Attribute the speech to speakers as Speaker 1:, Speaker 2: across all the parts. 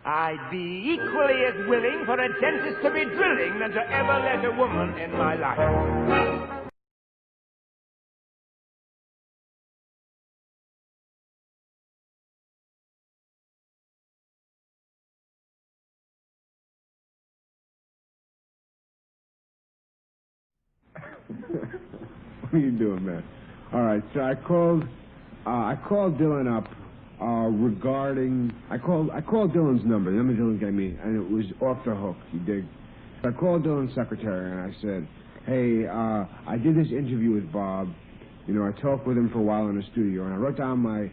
Speaker 1: I'd be equally as willing for a dentist to be drilling than to ever let a woman in my life.
Speaker 2: What are you doing, man? All right, so I called Dylan up regarding. I called Dylan's number. The number Dylan gave me, and it was off the hook. You dig? So I called Dylan's secretary, and I said, "Hey, I did this interview with Bob. You know, I talked with him for a while in the studio, and I wrote down my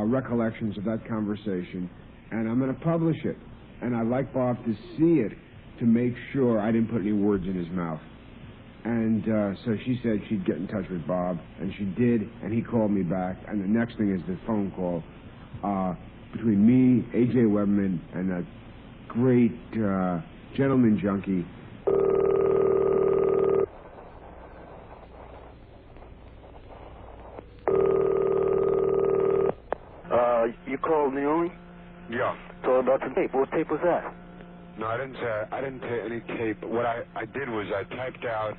Speaker 2: recollections of that conversation, and I'm going to publish it. And I'd like Bob to see it to make sure I didn't put any words in his mouth." And so she said she'd get in touch with Bob, and she did, and he called me back. And the next thing is the phone call between me, A.J. weBBerman, and a great gentleman junkie.
Speaker 3: You called me only?
Speaker 4: Yeah.
Speaker 3: So about the tape. What tape was that?
Speaker 4: No, I didn't take any tape. What I did was I typed out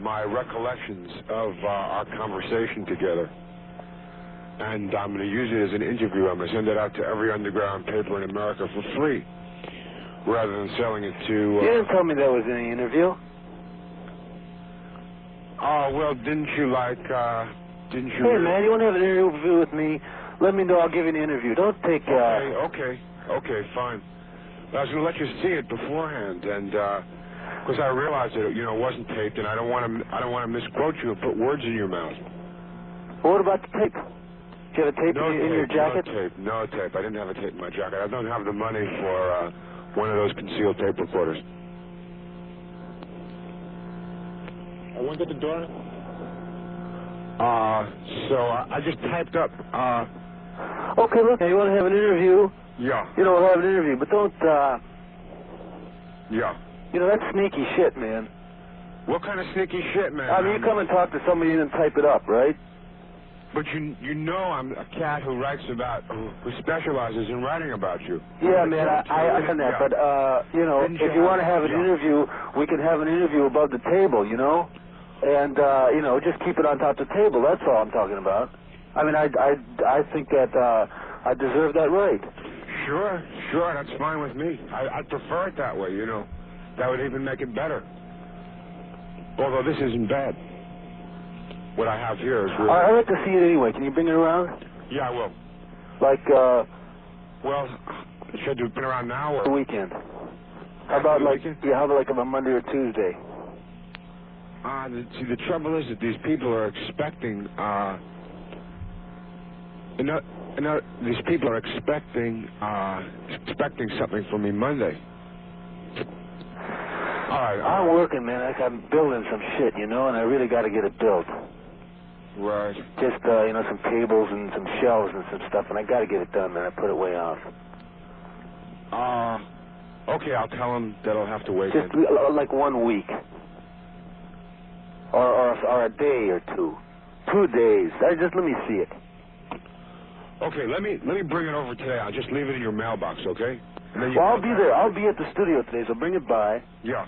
Speaker 4: my recollections of our conversation together. And I'm going to use it as an interview. I'm going to send it out to every underground paper in America for free, rather than selling it to...
Speaker 3: You didn't tell me that was any interview.
Speaker 4: Oh, well, didn't you didn't you...
Speaker 3: Hey, man, you want to have an interview with me? Let me know. I'll give you an interview. Don't take...
Speaker 4: Okay, fine. I was going to let you see it beforehand, and because I realized that it wasn't taped, and I don't want to misquote you and put words in your mouth.
Speaker 3: Well, what about the tape? Do you have a tape in your jacket?
Speaker 4: No tape. I didn't have a tape in my jacket. I don't have the money for one of those concealed tape recorders. I went to the door. So I just typed up.
Speaker 3: Okay, look, you want to have an interview?
Speaker 4: Yeah.
Speaker 3: You know, we'll have an interview, but don't,
Speaker 4: Yeah.
Speaker 3: You know, that's sneaky shit, man.
Speaker 4: What kind of sneaky shit, man?
Speaker 3: I mean, you come and talk to somebody and then type it up, right?
Speaker 4: But you know I'm a cat who who specializes in writing about you.
Speaker 3: Yeah, man, I understand that, but, you know, if you want to have an interview, we can have an interview above the table, you know? And, you know, just keep it on top of the table, that's all I'm talking about. I mean, I think that, I deserve that right.
Speaker 4: Sure, that's fine with me. I'd prefer it that way, you know. That would even make it better. Although this isn't bad. What I have here is really...
Speaker 3: I'd like to see it anyway. Can you bring it around?
Speaker 4: Yeah, I will.
Speaker 3: Like,
Speaker 4: well, should have been around now or...
Speaker 3: The weekend. How about like... Weekend? Yeah, how about like on a Monday or Tuesday?
Speaker 4: See, the trouble is that these people are expecting, these people are expecting something from me Monday. All right.
Speaker 3: I'm working, man. Like I'm building some shit, you know, and I really got to get it built.
Speaker 4: Right.
Speaker 3: Just, you know, some tables and some shelves and some stuff, and I got to get it done, man. I put it way off.
Speaker 4: Okay, I'll tell them that I'll have to wait.
Speaker 3: Just like 1 week. Or a day or two. 2 days. Just let me see it.
Speaker 4: Okay, let me bring it over today. I'll just leave it in your mailbox, okay?
Speaker 3: Well, I'll be there. I'll be at the studio today, so bring it by.
Speaker 4: Yeah.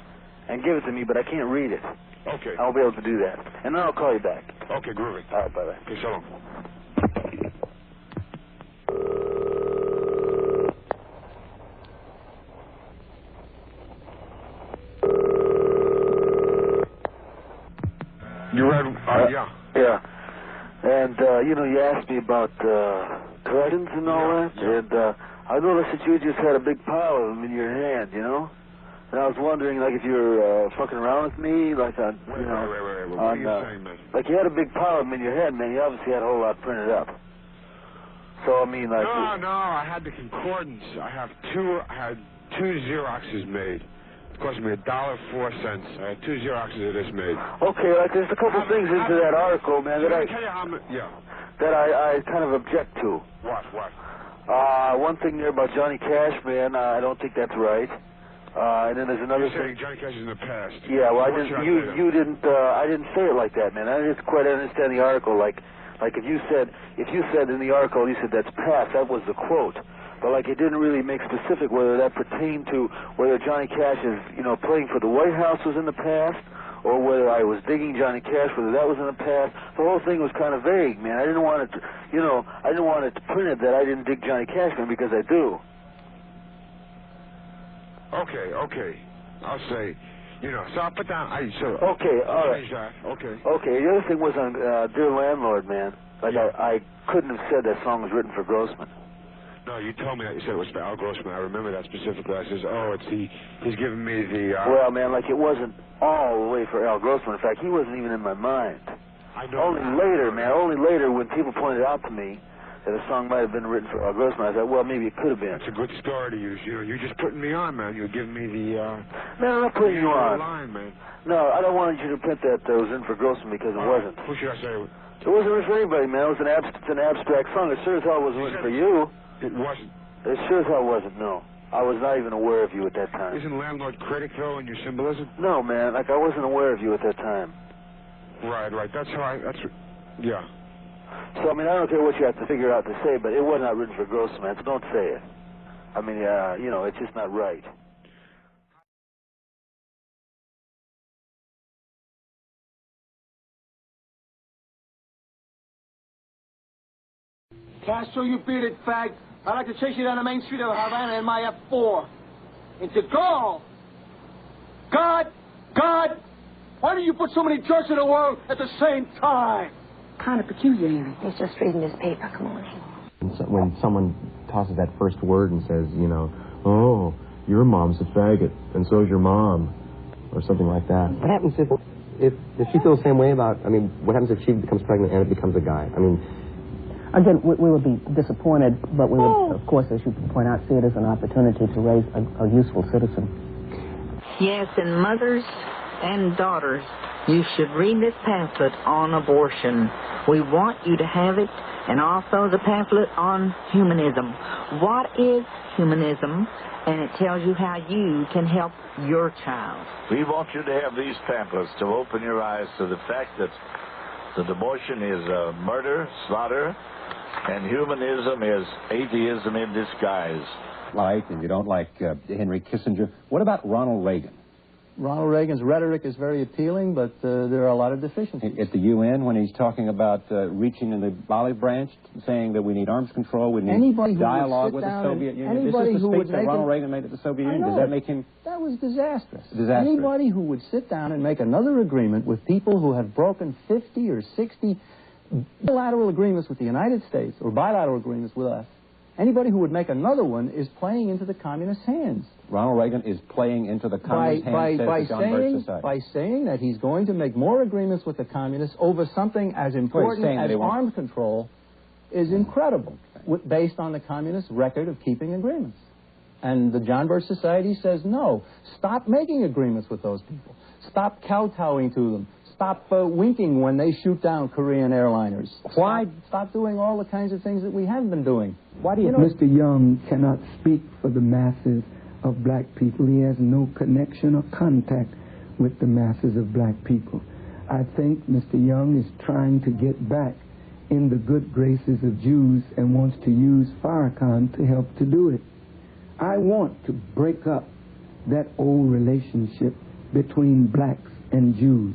Speaker 3: And give it to me, but I can't read it.
Speaker 4: Okay.
Speaker 3: I'll be able to do that. And then I'll call you back.
Speaker 4: Okay, groovy.
Speaker 3: All right, bye-bye.
Speaker 4: Okay, so long. You read? Yeah.
Speaker 3: Yeah. And, you know, you asked me about curtains and all that.
Speaker 4: Yeah.
Speaker 3: And I noticed that you just had a big pile of them in your hand, you know? And I was wondering, like, if you were fucking around with me, like on,
Speaker 4: Wait. What are you saying, man?
Speaker 3: Like, you had a big pile of them in your head, man. You obviously had a whole lot printed up. So, I mean, like...
Speaker 4: No, I had the concordance. I had two Xeroxes made. It cost me $1.04. I had 2 Xeroxes of this made.
Speaker 3: Okay, like, there's a couple things into that article, man, that I...
Speaker 4: Tell you how
Speaker 3: That I kind of object to.
Speaker 4: What?
Speaker 3: One thing there about Johnny Cash, man, I don't think that's right. And then there's another
Speaker 4: thing.
Speaker 3: thing.
Speaker 4: Johnny Cash is in the past.
Speaker 3: Yeah, well, I didn't say it like that, man. I didn't quite understand the article. Like if you said in the article, you said that's past. That was the quote. but like it didn't really make specific whether that pertained to whether Johnny Cash is, you know, playing for the White House was in the past, or whether I was digging Johnny Cash, whether that was in the past. The whole thing was kind of vague, man. I didn't want it to, you know, I didn't want it to print it that I didn't dig Johnny Cash, man, because I do.
Speaker 4: Okay. I'll say, you know, so I'll put down,
Speaker 3: okay, all right.
Speaker 4: Okay.
Speaker 3: Okay, the other thing was on Dear Landlord, man. Like, yeah. I couldn't have said that song was written for Grossman.
Speaker 4: No, you told me that. You said it was for Al Grossman. I remember that specifically. I says, oh, it's he's giving me the...
Speaker 3: Well, man, like, it wasn't all the way for Al Grossman. In fact, he wasn't even in my mind.
Speaker 4: I know.
Speaker 3: Only later, man, only later when people pointed out to me that a song might have been written for Al Grossman, I thought, well, maybe it could have been.
Speaker 4: That's a good story to use. You know, you're just putting me on, man. You're giving me the...
Speaker 3: No, I'm not putting you on.
Speaker 4: Line, man.
Speaker 3: No, I don't want you to print that it was in for Grossman because it wasn't.
Speaker 4: Who should I say?
Speaker 3: It wasn't written for anybody, man. It was it's an abstract song. It sure as hell wasn't written for you.
Speaker 4: It wasn't.
Speaker 3: It sure as hell wasn't, no. I was not even aware of you at that time.
Speaker 4: Isn't Landlord critic, though, in your symbolism?
Speaker 3: No, man. Like, I wasn't aware of you at that time.
Speaker 4: Right. That's how yeah.
Speaker 3: So, I mean, I don't care what you have to figure out to say, but it was not written for Grossman, so don't say it. I mean, you know, it's just not right.
Speaker 5: Castro, you beat it, fag. I'd like to chase you down the main street of Havana in my F4. Into Gaul. God, why do you put so many jerks in the world at the same time?
Speaker 6: Kind of peculiar, Henry.
Speaker 7: He's just reading his paper. Come on.
Speaker 8: When someone tosses that first word and says, you know, oh, your mom's a faggot, and so's your mom, or something like that. What happens if she feels the same way about, I mean, what happens if she becomes pregnant and it becomes a guy? I mean...
Speaker 6: Again, we would be disappointed, but we would, of course, as you point out, see it as an opportunity to raise a useful citizen.
Speaker 9: Yes, and mothers and daughters, you should read this pamphlet on abortion. We want you to have it, and also the pamphlet on humanism. What is humanism? And it tells you how you can help your child.
Speaker 10: We want you to have these pamphlets to open your eyes to the fact that abortion is murder, slaughter, and humanism is atheism in disguise.
Speaker 11: And you don't like Henry Kissinger. What about Ronald Reagan?
Speaker 12: Ronald Reagan's rhetoric is very appealing, but there are a lot of deficiencies.
Speaker 11: At the UN, when he's talking about reaching in the olive branch, saying that we need arms control, we need dialogue with the Soviet Union. This is the speech that Ronald Reagan made at the Soviet Union. Does that make him...
Speaker 12: That was disastrous. Anybody who would sit down and make another agreement with people who have broken 50 or 60 bilateral agreements with the United States, or bilateral agreements with us, anybody who would make another one is playing into the communist hands.
Speaker 11: Ronald Reagan is playing into the communist hands,
Speaker 12: by saying that he's going to make more agreements with the communists over something as important as arms control is incredible, based on the communist record of keeping agreements. And the John Birch Society says, no, stop making agreements with those people. Stop kowtowing to them. Stop winking when they shoot down Korean airliners. Stop doing all the kinds of things that we have been doing.
Speaker 13: Why do you know? Mr. Young cannot speak for the masses of black people. He has no connection or contact with the masses of black people. I think Mr. Young is trying to get back in the good graces of Jews and wants to use Farrekahn to help to do it. I want to break up that old relationship between blacks and Jews,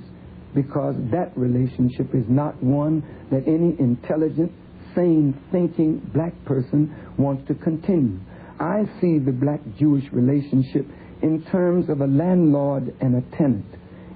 Speaker 13: because that relationship is not one that any intelligent, sane, thinking black person wants to continue. I see the black-Jewish relationship in terms of a landlord and a tenant,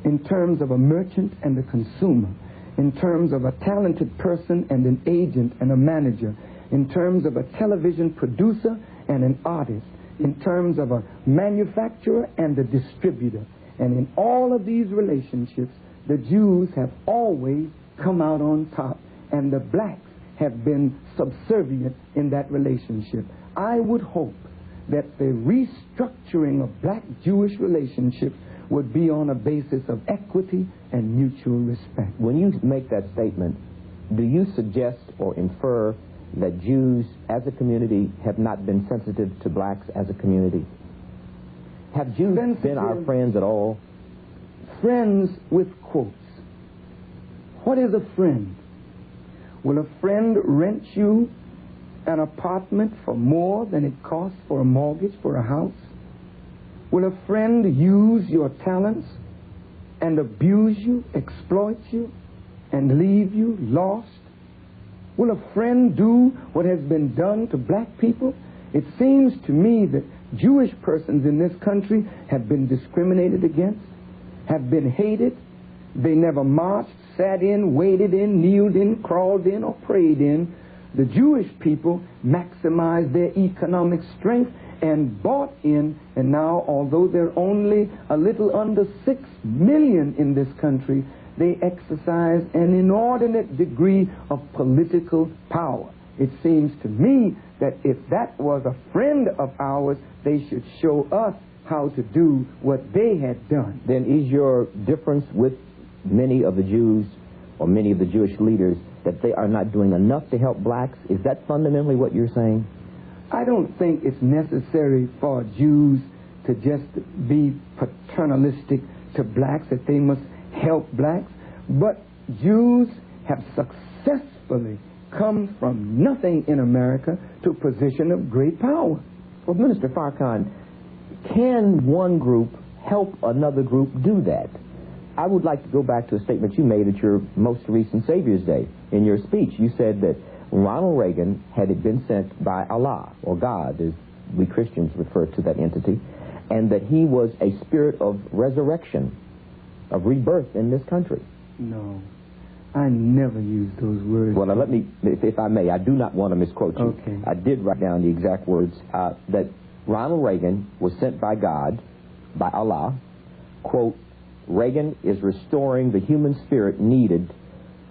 Speaker 13: in terms of a merchant and a consumer, in terms of a talented person and an agent and a manager, in terms of a television producer and an artist, in terms of a manufacturer and a distributor. And in all of these relationships, the Jews have always come out on top, and the blacks have been subservient in that relationship. I would hope that the restructuring of black-Jewish relationships would be on a basis of equity and mutual respect.
Speaker 8: When you make that statement, do you suggest or infer that Jews as a community have not been sensitive to blacks as a community? Have Jews been our friends at all?
Speaker 13: Friends with quotes. What is a friend? Will a friend rent you an apartment for more than it costs for a mortgage for a house? Will a friend use your talents and abuse you, exploit you, and leave you lost? Will a friend do what has been done to black people? It seems to me that Jewish persons in this country have been discriminated against, have been hated. They never marched, sat in, waded in, kneeled in, crawled in, or prayed in. The Jewish people maximized their economic strength and bought in, and now, although they're only a little under 6 million in this country, they exercise an inordinate degree of political power. It seems to me that if that was a friend of ours, they should show us how to do what they had done.
Speaker 14: Then is your difference with many of the Jews or many of the Jewish leaders that they are not doing enough to help blacks? Is that fundamentally what you're saying?
Speaker 13: I don't think it's necessary for Jews to just be paternalistic to blacks, that they must help blacks. But Jews have successfully come from nothing in America to a position of great power.
Speaker 14: Well, Minister Farrekahn, can one group help another group do that? I would like to go back to a statement you made at your most recent Savior's Day. In your speech, you said that Ronald Reagan had been sent by Allah, or God, as we Christians refer to that entity, and that he was a spirit of resurrection, of rebirth in this country.
Speaker 13: No, I never used those words.
Speaker 14: Well, now let me, if I may, I do not want to misquote you.
Speaker 13: Okay.
Speaker 14: I did write down the exact words, that Ronald Reagan was sent by God, by Allah, quote, Reagan is restoring the human spirit needed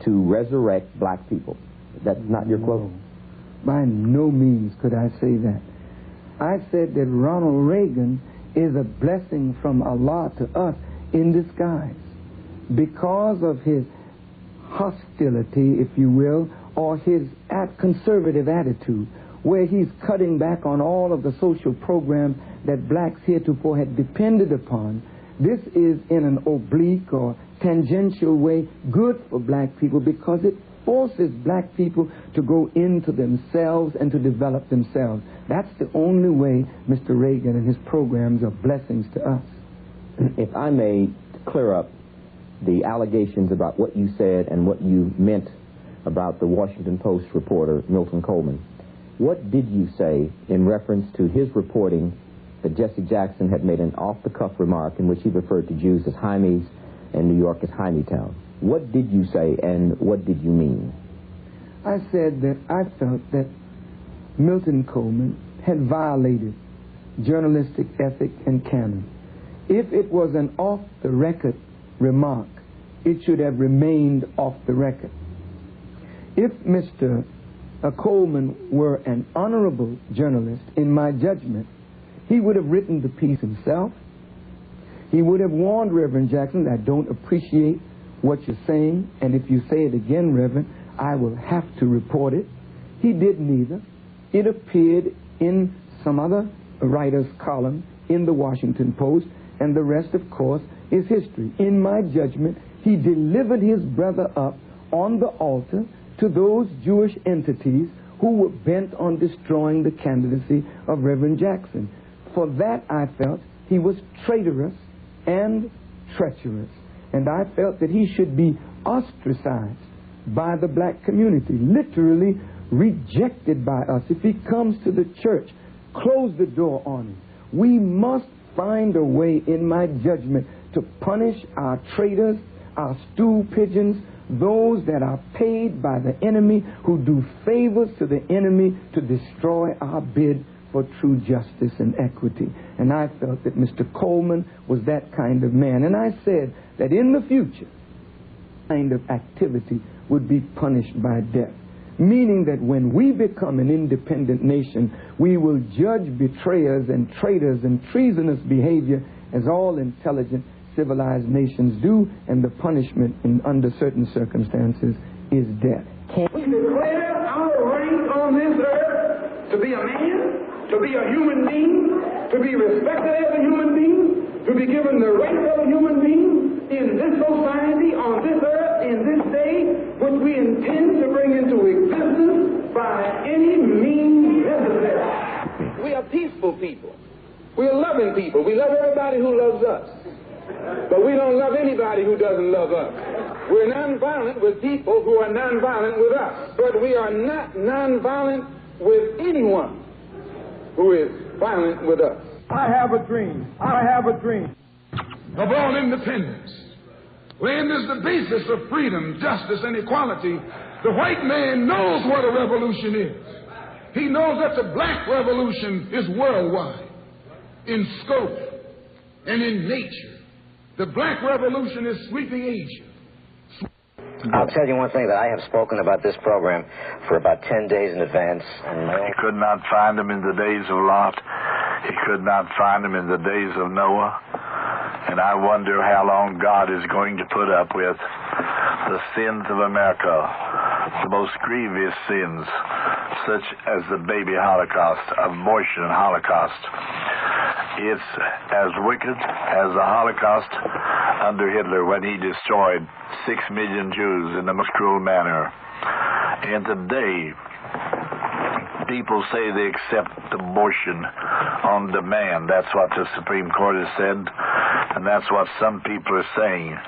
Speaker 14: to resurrect black people. That's not your quote?
Speaker 13: By no means could I say that. I said that Ronald Reagan is a blessing from Allah to us in disguise because of his hostility, if you will, or his conservative attitude, where he's cutting back on all of the social programs that blacks heretofore had depended upon. This is in an oblique or tangential way good for black people because it forces black people to go into themselves and to develop themselves. That's the only way Mr. Reagan and his programs are blessings to us.
Speaker 14: If I may clear up the allegations about what you said and what you meant about the Washington Post reporter, Milton Coleman, what did you say in reference to his reporting that Jesse Jackson had made an off-the-cuff remark in which he referred to Jews as Hymies and New York as Hymietown? What did you say and what did you mean?
Speaker 13: I said that I felt that Milton Coleman had violated journalistic ethic and canon. If it was an off-the-record remark, it should have remained off the record. If Mr. Coleman were an honorable journalist, in my judgment, he would have written the piece himself. He would have warned Reverend Jackson, I don't appreciate what you're saying, and if you say it again, Reverend, I will have to report it. He did neither. It appeared in some other writer's column in the Washington Post, and the rest, of course, is history. In my judgment, he delivered his brother up on the altar to those Jewish entities who were bent on destroying the candidacy of Reverend Jackson. For that, I felt he was traitorous and treacherous, and I felt that he should be ostracized by the black community, literally rejected by us. If he comes to the church, close the door on him. We must find a way, in my judgment, to punish our traitors, our stool pigeons, those that are paid by the enemy, who do favors to the enemy to destroy our bid for true justice and equity. And I felt that Mr. Coleman was that kind of man. And I said that in the future, kind of activity would be punished by death. Meaning that when we become an independent nation, we will judge betrayers and traitors and treasonous behavior as all intelligent, civilized nations do, and the punishment under certain circumstances is death.
Speaker 15: We declare our right on this earth to be a man, to be a human being, to be respected as a human being, to be given the rights of a human being, in this society, on this earth, in this day, which we intend to bring into existence by any means necessary. We are peaceful people. We are loving people. We love everybody who loves us. But we don't love anybody who doesn't love us. We're nonviolent with people who are nonviolent with us. But we are not nonviolent with anyone who is violent with us.
Speaker 16: I have a dream. I have a dream of all independence. Land is the basis of freedom, justice, and equality. The white man knows what a revolution is. He knows that the black revolution is worldwide, in scope and in nature. The black revolution is sweeping Asia.
Speaker 17: I'll tell you one thing, that I have spoken about this program for about 10 days in advance. And
Speaker 10: he could not find them in the days of Lot. He could not find them in the days of Noah. And I wonder how long God is going to put up with the sins of America, the most grievous sins, such as the baby Holocaust, abortion Holocaust. It's as wicked as the Holocaust under Hitler when he destroyed 6 million Jews in the most cruel manner. And today, people say they accept abortion on demand. That's what the Supreme Court has said, and that's what some people are saying.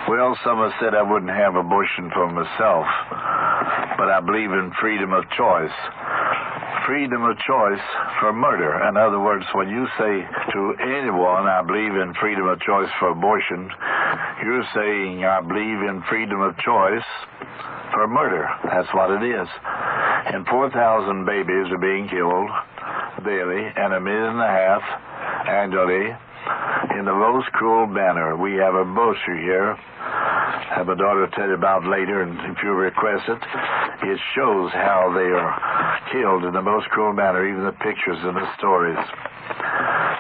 Speaker 10: Well, some have said I wouldn't have abortion for myself, but I believe in freedom of choice. Freedom of choice for murder. In other words, when you say to anyone, I believe in freedom of choice for abortion, you're saying, I believe in freedom of choice for murder. That's what it is. And 4,000 babies are being killed daily, and 1.5 million annually in the most cruel manner. We have a brochure here. I have a daughter to tell you about later, and if you request it, it shows how they are killed in the most cruel manner, even the pictures and the stories.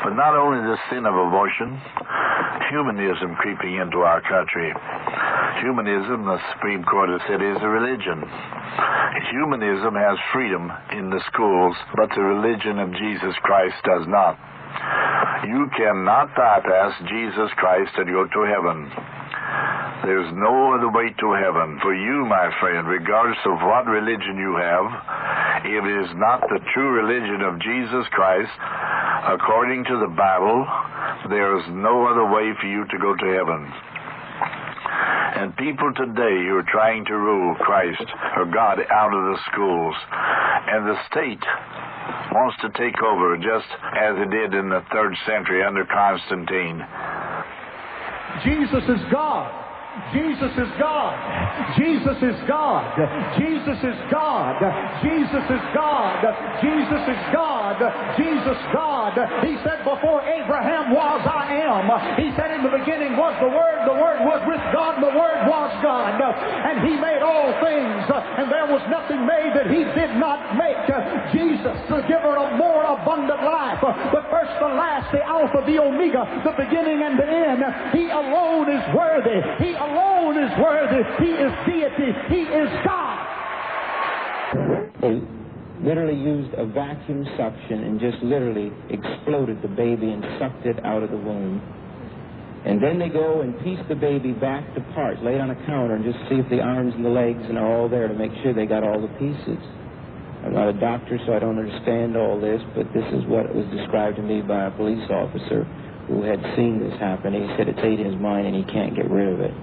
Speaker 10: But not only the sin of abortion, humanism creeping into our country. Humanism, the Supreme Court has said, is a religion. Humanism has freedom in the schools, but the religion of Jesus Christ does not. You cannot bypass Jesus Christ and go to heaven. There's no other way to heaven for you, my friend, regardless of what religion you have. If it is not the true religion of Jesus Christ, according to the Bible, there is no other way for you to go to heaven. And people today who are trying to rule Christ or God out of the schools, and the state wants to take over just as it did in the 3rd century under Constantine.
Speaker 18: Jesus is God. Jesus is God. Jesus is God. Jesus is God. Jesus is God. Jesus is God. Jesus God. He said, before Abraham was, I am. He said, in the beginning was the Word was with God, and the Word was God. And He made all things, and there was nothing made that He did not make. Jesus, the giver of more abundant life, the first, the last, the Alpha, the Omega, the beginning and the end. He alone is worthy. He alone is worthy. He is deity. He is God.
Speaker 19: They literally used a vacuum suction and just literally exploded the baby and sucked it out of the womb. And then they go and piece the baby back to parts, lay it on a counter and just see if the arms and the legs and are all there to make sure they got all the pieces. I'm not a doctor, so I don't understand all this, but this is what was described to me by a police officer who had seen this happen. He said it's ate his mind and he can't get rid of it.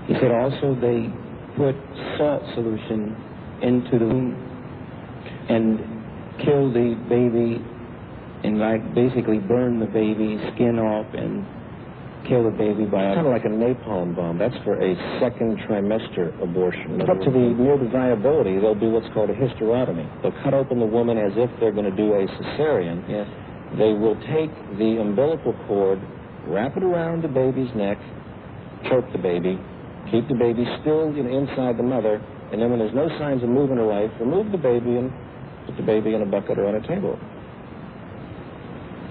Speaker 19: He said also they put salt solution into the womb and kill the baby and basically burn the baby, skin off, and kill the baby by
Speaker 8: kind of like a napalm bomb. That's for a 2nd trimester abortion. Up to the near the viability, they'll do what's called a hysterotomy. They'll cut open the woman as if they're going to do a cesarean.
Speaker 19: Yes.
Speaker 8: They will take the umbilical cord, wrap it around the baby's neck, choke the baby, keep the baby still inside the mother, and then when there's no signs of moving her life, remove the baby and put the baby in a bucket or on a table.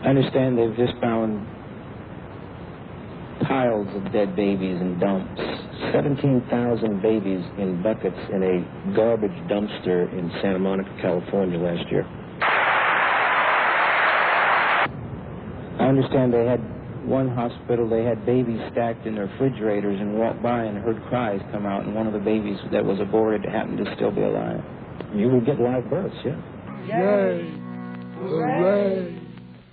Speaker 19: I understand they've just found piles of dead babies in dumps.
Speaker 8: 17,000 babies in buckets in a garbage dumpster in Santa Monica, California last year.
Speaker 19: I understand they had one hospital, they had babies stacked in their refrigerators and walked by and heard cries come out, and one of the babies that was aborted happened to still be alive. You would get live births, yeah?
Speaker 15: Yay! Hooray!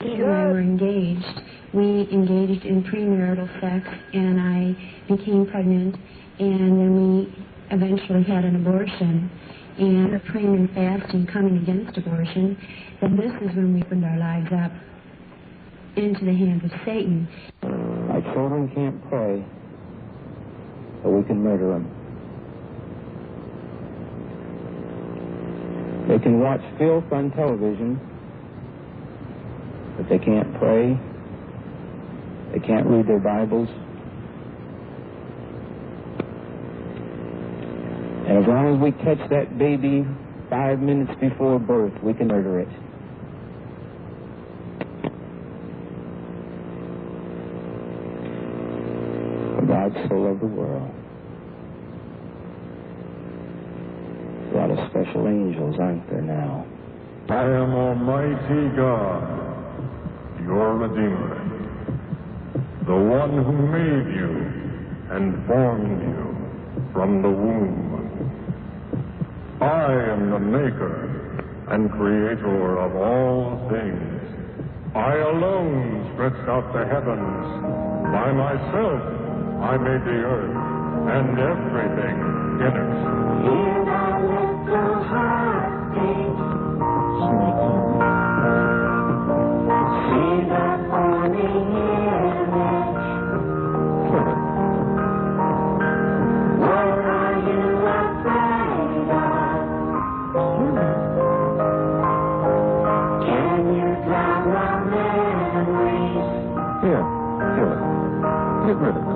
Speaker 7: He and I were engaged. We engaged in premarital sex, and I became pregnant, and then we eventually had an abortion. And we're praying and fasting, coming against abortion, then this is when we opened our lives up into the hands of Satan.
Speaker 19: Our children can't pray, but we can murder them. They can watch filth on television, but they can't pray. They can't read their Bibles. And as long as we catch that baby 5 minutes before birth, we can murder it. For God so loved the world. A lot of special angels, aren't there now?
Speaker 20: I am Almighty God, your Redeemer, the one who made you and formed you from the womb. I am the maker and creator of all things. I alone stretched out the heavens. By myself I made the earth and everything in it. Hear that little heartbeat. See that morning image. What are you afraid of? Can you drown our memories?
Speaker 8: Here, kill it. Get rid of it.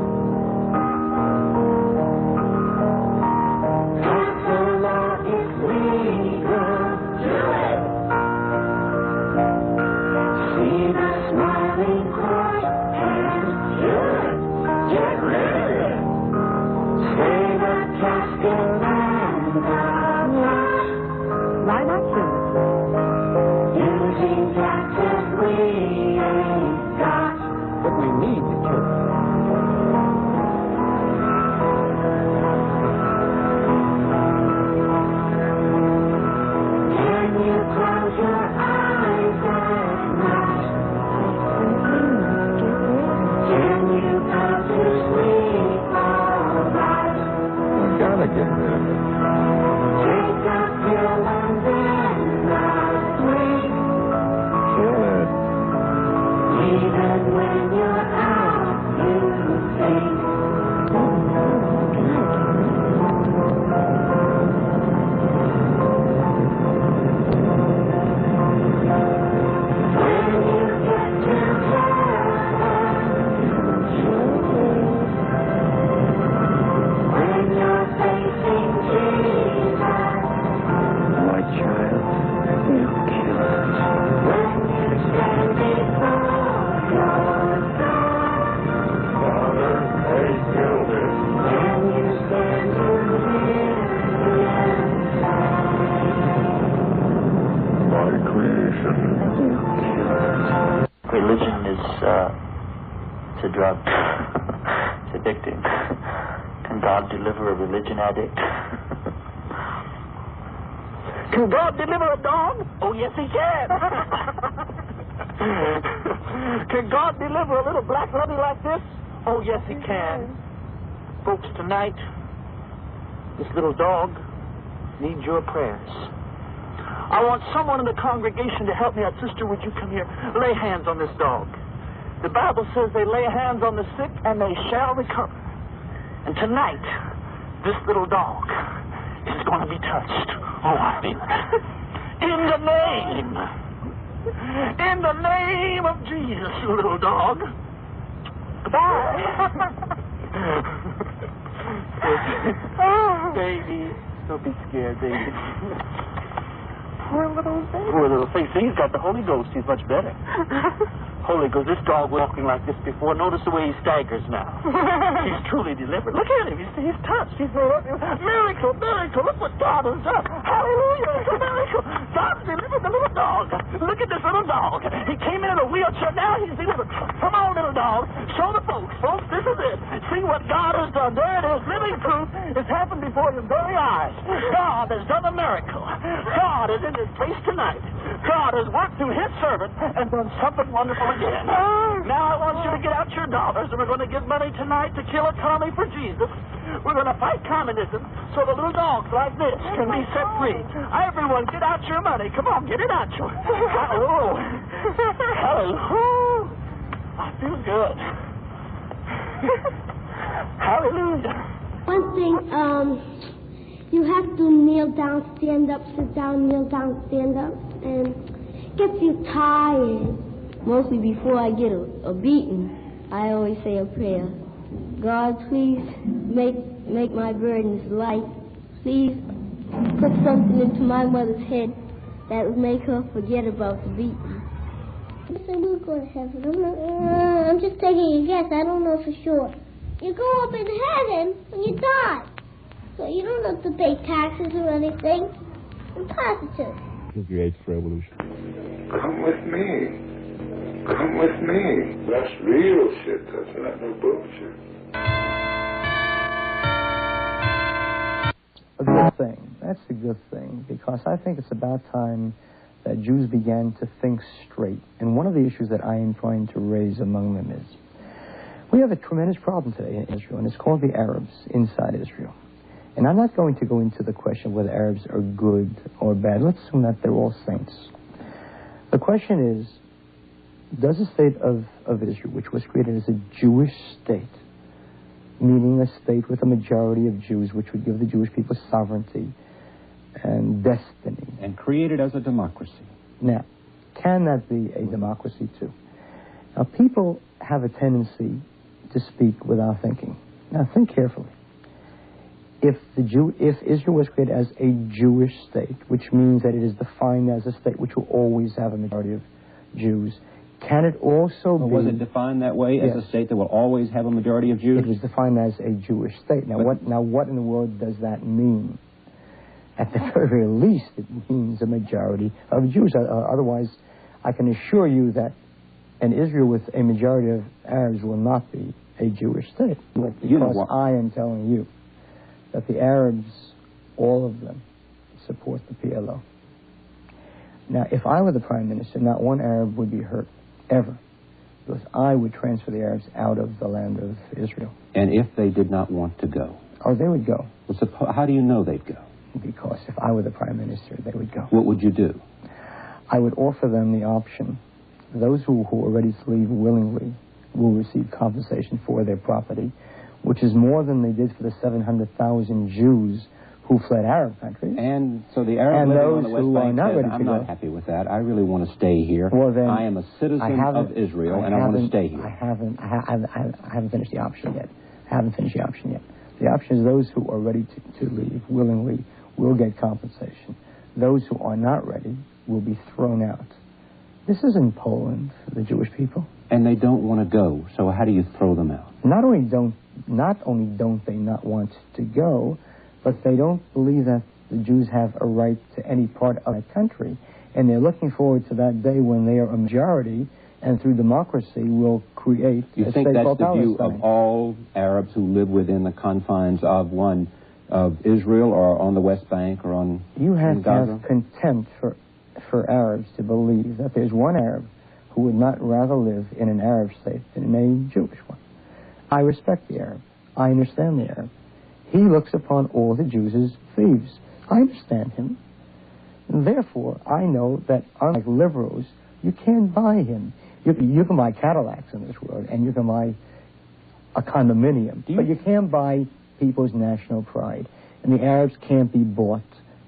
Speaker 7: Why not kill it? Using taxes we ain't got.
Speaker 8: But we need to kill it.
Speaker 7: Can you close your eyes at night? Can you go to sleep all right?
Speaker 8: We gotta get rid of it.
Speaker 7: Take a pill and then sleep.
Speaker 8: Kill it.
Speaker 7: Even when you're out, you think. When you get to when you're facing Jesus,
Speaker 19: My child, you kill it.
Speaker 7: when you stand before your God,
Speaker 20: Father, I killed it.
Speaker 7: when you stand in
Speaker 20: My creation.
Speaker 21: Religion is it's a drug. It's addicting. Can God deliver a religion addict? Can God deliver a dog? Oh, yes, he can. Can God deliver a little black lubby like this? Oh, yes, he can. Folks, tonight, this little dog needs your prayers. I want someone in the congregation to help me out. Sister, would you come here? Lay hands on this dog. The Bible says they lay hands on the sick and they shall recover. And tonight, this little dog is going to be touched. Oh, I feel it. In the name of Jesus, little dog. Goodbye. Baby, don't be scared, baby. Poor little thing. Poor little thing. See, he's got the Holy Ghost. He's much better. Holy Ghost. This dog walking like this before. Notice the way he staggers now. He's truly delivered. Look at him. He's touched. He's made up. Miracle, miracle. Look what God has done. Hallelujah. It's a miracle. God's delivered the little dog. Look at this little dog. He came in a wheelchair. Now he's delivered. Come on, little dog. Show the folks. Folks, this is it. See what God has done. There it is. Living proof. It's happened before your very eyes. God has done a miracle. God is in this place tonight. God has worked through his servant and done something wonderful again. Now I want you to get out your dollars, and we're going to give money tonight to kill a commie for Jesus. We're going to fight communism so the little dogs like this can be set free. Everyone, get out your money. Come on, get it out. Oh, hallelujah. I feel good. Hallelujah.
Speaker 1: One thing, you have to kneel down, stand up, sit down, kneel down, stand up, and it gets you tired. Mostly before I get a beating, I always say a prayer. God, please make my burdens light. Please put something into my mother's head that would make her forget about the beating. I said we'll go to heaven. I'm just taking a guess. I don't know for sure. You go up in heaven when you die. So you don't have to pay taxes or anything. I'm positive.
Speaker 8: It's the 8th revolution.
Speaker 20: Come with me. Come with me. That's real shit. That's not no bullshit.
Speaker 12: A good thing. That's a good thing, because I think it's about time that Jews began to think straight. And one of the issues that I am trying to raise among them is, we have a tremendous problem today in Israel, and it's called the Arabs inside Israel. And I'm not going to go into the question of whether Arabs are good or bad. Let's assume that they're all saints. The question is, does the state of Israel, which was created as a Jewish state, meaning a state with a majority of Jews, which would give the Jewish people sovereignty and destiny.
Speaker 11: And created as a democracy.
Speaker 12: Now, can that be a democracy too? Now, people have a tendency to speak without thinking. Now, think carefully. If Israel was created as a Jewish state, which means that it is defined as a state which will always have a majority of Jews, can it also be...
Speaker 11: Was it defined that way, as a state that will always have a majority of Jews?
Speaker 12: It was defined as a Jewish state. Now, what in the world does that mean? At the very least, it means a majority of Jews. Otherwise, I can assure you that an Israel with a majority of Arabs will not be a Jewish state. Because I am telling you that the Arabs, all of them, support the PLO. Now, if I were the Prime Minister, not one Arab would be hurt, ever, because I would transfer the Arabs out of the land of Israel.
Speaker 11: And if they did not want to go?
Speaker 12: Oh, they would go.
Speaker 11: Well, how do you know they'd go?
Speaker 12: Because if I were the Prime Minister, they would go.
Speaker 11: What would you do?
Speaker 12: I would offer them the option. Those who are ready to leave willingly will receive compensation for their property, which is more than they did for the 700,000 Jews who fled Arab countries.
Speaker 11: And so the Arabs living on the West Bank said, I'm not happy with that. I really want to stay here.
Speaker 12: Well, then,
Speaker 11: I am a citizen of Israel, and I want to stay here.
Speaker 12: I haven't finished the option yet. The option is those who are ready to leave willingly will get compensation. Those who are not ready will be thrown out. This isn't Poland for the Jewish people.
Speaker 11: And they don't want to go, so how do you throw them out?
Speaker 12: Not only don't they not want to go, but they don't believe that the Jews have a right to any part of that country. And they're looking forward to that day when they are a majority and through democracy will create
Speaker 11: a state called Palestine. You think that's the view of all Arabs who live within the confines of Israel or on the West Bank or on Gaza?
Speaker 12: You have to have contempt for Arabs to believe that there's one Arab who would not rather live in an Arab state than in a Jewish one. I respect the Arab. I understand the Arab. He looks upon all the Jews as thieves. I understand him. And therefore, I know that unlike liberals, you can't buy him. You can buy Cadillacs in this world, and you can buy a condominium, but you can't buy people's national pride. And the Arabs can't be bought.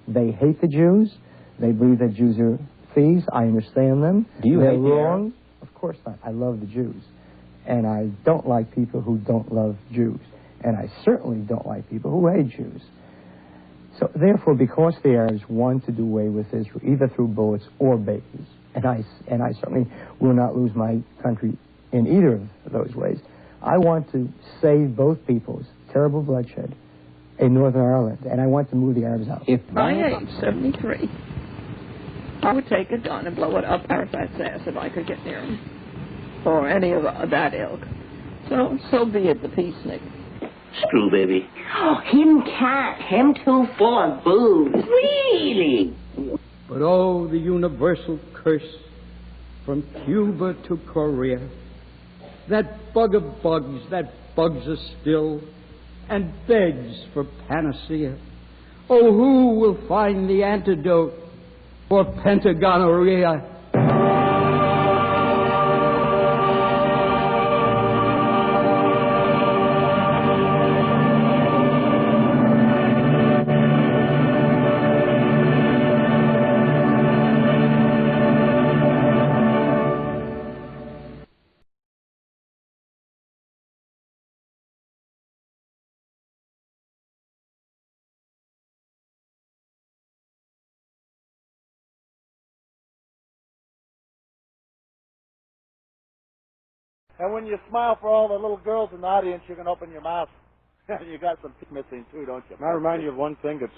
Speaker 12: They hate the Jews. They believe that Jews are thieves. I understand them.
Speaker 11: Do you
Speaker 12: They're
Speaker 11: hate
Speaker 12: wrong.
Speaker 11: the Arabs?
Speaker 12: Of course not. I love the Jews. And I don't like people who don't love Jews. And I certainly don't like people who hate Jews.
Speaker 2: So therefore, because the Arabs want to do away with Israel, either through bullets or babies, and I certainly will not lose my country in either of those ways, I want to save both peoples terrible bloodshed in Northern Ireland, and I want to move the Arabs out.
Speaker 22: If by age 73, I would take a gun and blow it up Arafat's ass if I could get near him, or any of that ilk. So be it, the peacenik.
Speaker 23: Screw baby. Oh, him can't. Him too full of booze. Really?
Speaker 24: But oh, the universal curse from Cuba to Korea. That bug of bugs that bugs us still and begs for panacea. Oh, who will find the antidote for pentagonorrhea?
Speaker 25: And when you smile for all the little girls in the audience, you're going to open your mouth. You got some teeth missing too, don't you?
Speaker 26: Can I remind you of one thing that's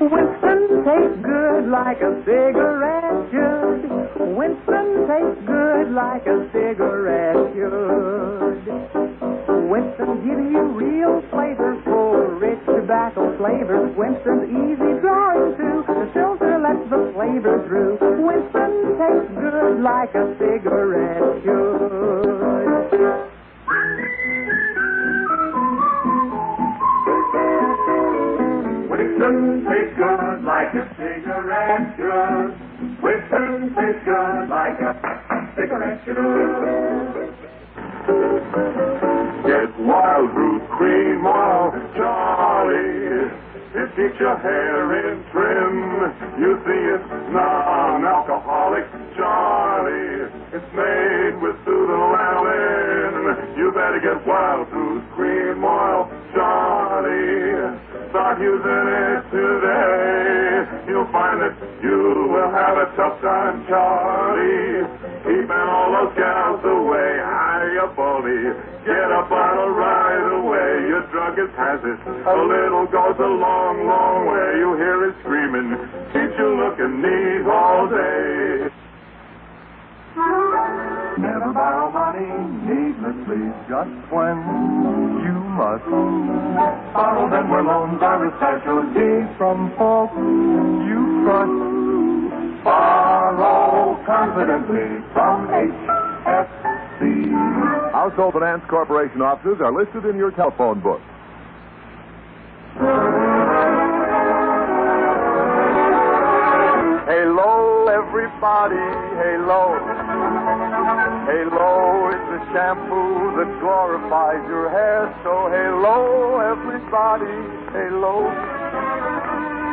Speaker 27: Winston tastes good like a cigarette should. Winston tastes good like a cigarette should. Winston gives you real flavorful, rich tobacco flavor. Winston's easy drawing too. The filter lets the flavor through. Winston tastes good like a cigarette should.
Speaker 28: Winston tastes good like a cigarette should. Winston tastes good like a cigarette should. Get Wild Root Cream Oil, Charlie. It keeps your hair in trim. You see, it's non-alcoholic, Charlie. It's made with pseudolanolin. You better get Wild Root Cream Oil, Charlie. Start using it today. You'll find that you will have a tough time, Charlie. Keeping all those gals away. Hiya, bully. Get up on a right away. Your druggist has it. A little goes a long, long way. You hear it screaming. Keeps you looking neat all day. Never borrow money needlessly, just when you must. Borrow them where loans are a specialty from folks you trust. Borrow confidently from HFC.
Speaker 29: Household Finance Corporation offices are listed in your telephone book.
Speaker 28: Hello, everybody, hello. Halo is the shampoo that glorifies your hair. So hello, everybody, halo.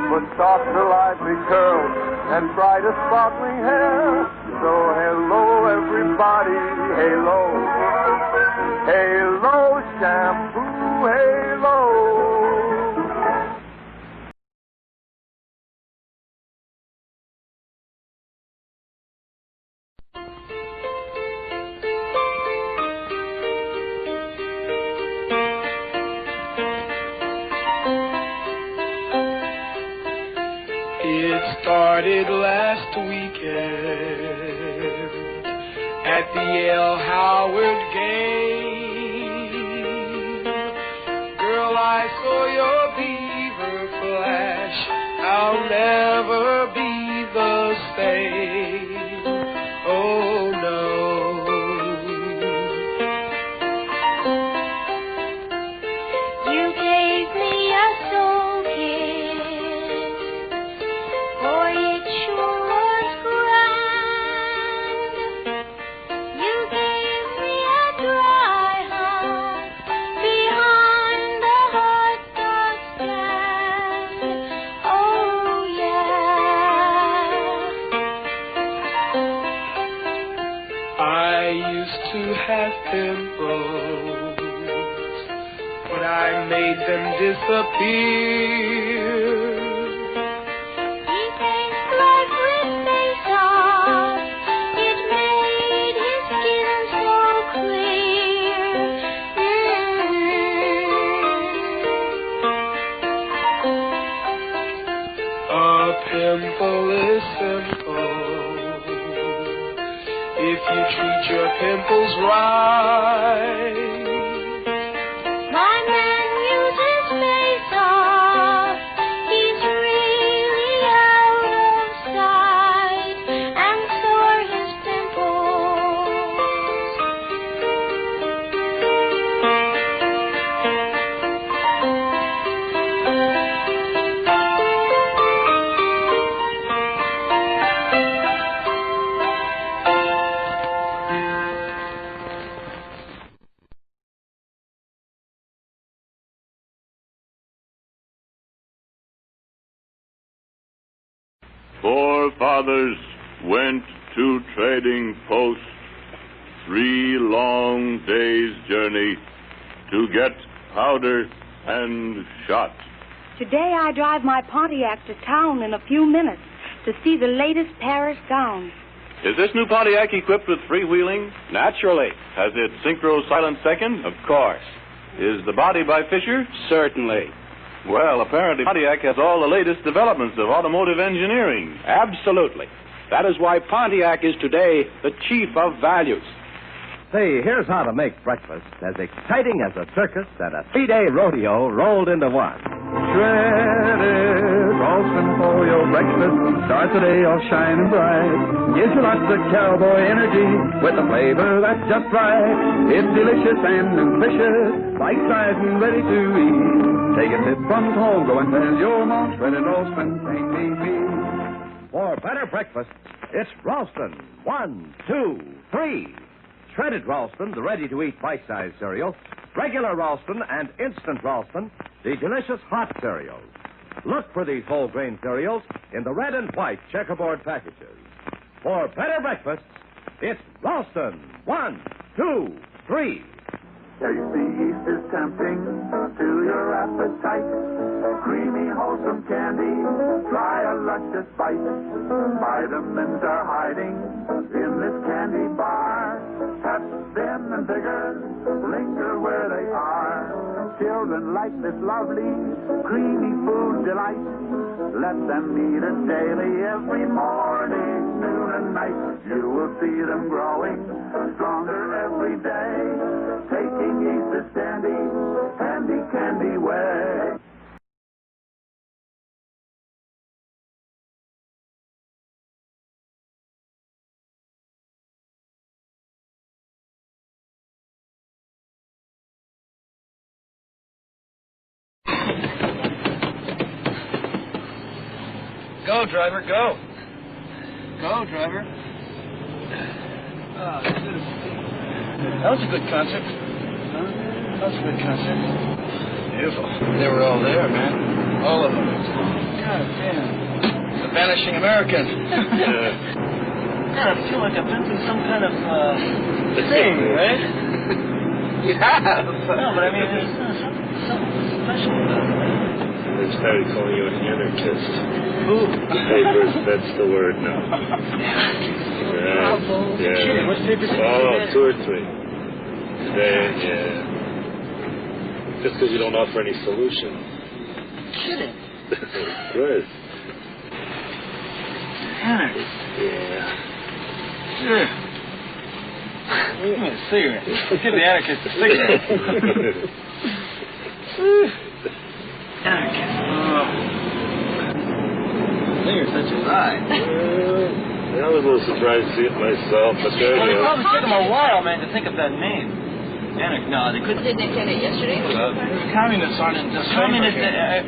Speaker 28: For softer, lively curls and brighter, sparkling hair. So hello, everybody, halo. Halo shampoo, halo.
Speaker 30: It started last weekend at the L. Howard game. Girl, I saw your beaver flash. I'll never be the same. Oh no.
Speaker 31: You gave me a soul kiss. Boy, it sure was grand. You gave me a
Speaker 30: pimples, but I made them disappear.
Speaker 31: He thinks blood with face off, it made his skin so clear.
Speaker 30: A pimple is simple if you treat your pimples right.
Speaker 31: My man uses face off, he's really out of sight, and so are his
Speaker 28: Forefathers went to trading post, 3 long days' journey to get powder and shot.
Speaker 3: Today I drive my Pontiac to town in a few minutes to see the latest Paris gown.
Speaker 28: Is this new Pontiac equipped with freewheeling? Naturally. Has it synchro silent second? Of course. Is the body by Fisher? Certainly. Well, apparently Pontiac has all the latest developments of automotive engineering. Absolutely. That is why Pontiac is today the chief of values.
Speaker 4: Say, here's how to make breakfast as exciting as a circus and a 3-day rodeo rolled into one.
Speaker 5: Shredded Ralston for your breakfast. Start the day off shining bright. Gives you lots of cowboy energy with a flavor that's just right. It's delicious and nutritious, bite-sized and ready to eat. Take a tip from home, go and tell your mom. Shredded Ralston, ain't me.
Speaker 4: For better breakfast, it's Ralston. 1, 2, 3. Shredded Ralston, the ready-to-eat bite-sized cereal. Regular Ralston and instant Ralston, the delicious hot cereals. Look for these whole grain cereals in the red and white checkerboard packages. For better breakfasts, it's Ralston. 1, 2, 3.
Speaker 27: Tasty yeast is tempting to your appetite. Creamy, wholesome candy, try a luscious bite. Vitamins are hiding in this candy bar. Touch them and bigger, linger where they are. Children like this lovely, creamy food delight. Let them eat it daily, every morning, noon and night. You will see them growing stronger every day. Taking yeast is dandy, handy candy way.
Speaker 21: Go, driver, go. Go, driver. Oh, that was a good concert. Huh? That was a good concert. Beautiful. They were all there, man. All of them. God damn. The Vanishing American. God, I feel like I've been through some kind of thing, right? You have. No, but I mean, there's something special about it.
Speaker 6: They started calling you an anarchist.
Speaker 21: Who?
Speaker 6: The papers, that's the word now.
Speaker 21: Right.
Speaker 6: Yeah.
Speaker 21: Kidding. What papers did you
Speaker 6: Oh, 2 or 3. Today, yeah. Just because you don't offer any solution.
Speaker 21: Kidding.
Speaker 6: Of course.
Speaker 21: Anarchist.
Speaker 6: Yeah.
Speaker 21: Sure. Give me a cigarette. Give the anarchist a cigarette. Anarchist. Oh. You're such a lie.
Speaker 6: I was a little surprised to see it myself, but there
Speaker 21: Well,
Speaker 6: you
Speaker 21: it
Speaker 6: go.
Speaker 21: probably took them a while, man, to think of that name. No, they couldn't.
Speaker 9: Didn't they get it yesterday?
Speaker 21: Communists aren't in this. Communists,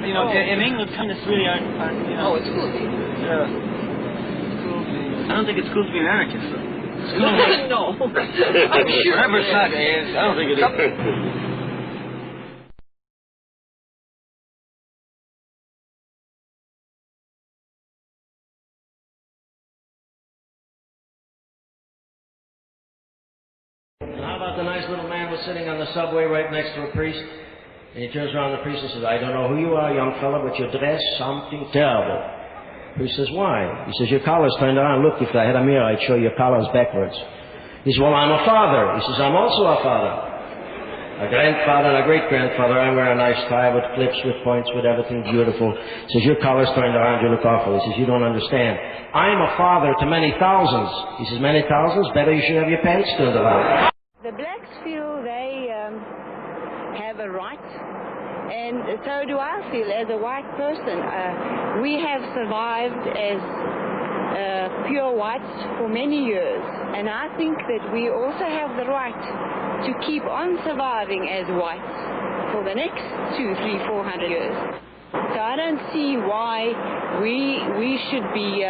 Speaker 21: you know, in England, communists really aren't, you know.
Speaker 9: Oh, it's cool.
Speaker 21: Yeah. I don't think it's cool to be an anarchist, though.
Speaker 9: No. I'm sure.
Speaker 21: Whatever side it is, I don't think it is.
Speaker 1: And how about the nice little man was sitting on the subway right next to a priest? And he turns around to the priest and says, I don't know who you are, young fella, but you dress something terrible. The priest says, why? He says, your collar's turned around. Look, if I had a mirror, I'd show your collar's backwards. He says, well, I'm a father. He says, I'm also a father. A grandfather and a great-grandfather. I wear a nice tie with clips, with points, with everything beautiful. He says, your collar's turned around. You look awful. He says, you don't understand. I'm a father to many thousands. He says, many thousands? Better you should have your pants turned around.
Speaker 7: The blacks feel they have a right, and so do I feel as a white person. We have survived as pure whites for many years, and I think that we also have the right to keep on surviving as whites for the next 200, 300, 400 years. So I don't see why we should be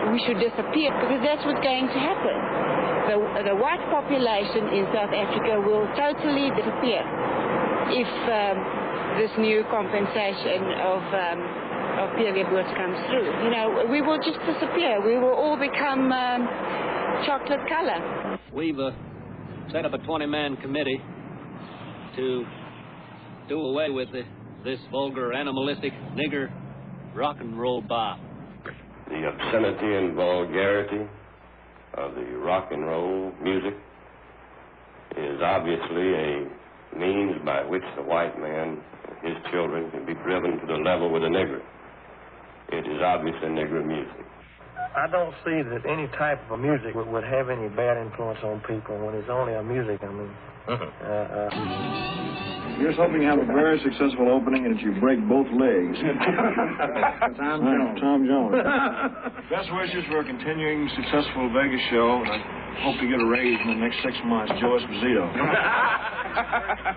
Speaker 7: we should disappear, because that's what's going to happen. The white population in South Africa will totally disappear if this new compensation of Pierre comes through. You know, we will just disappear. We will all become chocolate color.
Speaker 10: We've set up a 20-man committee to do away with this vulgar, animalistic, nigger rock and roll bop.
Speaker 13: The obscenity and vulgarity of the rock and roll music is obviously a means by which the white man and his children can be driven to the level with a nigger. It is obviously nigger music.
Speaker 14: I don't see that any type of music would have any bad influence on people when it's only a music, I mean.
Speaker 15: Here's hoping you have a very successful opening and that you break both legs.
Speaker 13: Tom Jones.
Speaker 15: Tom Jones. Best wishes for a continuing successful Vegas show, and I hope to get a raise in the next 6 months. Joe Esposito.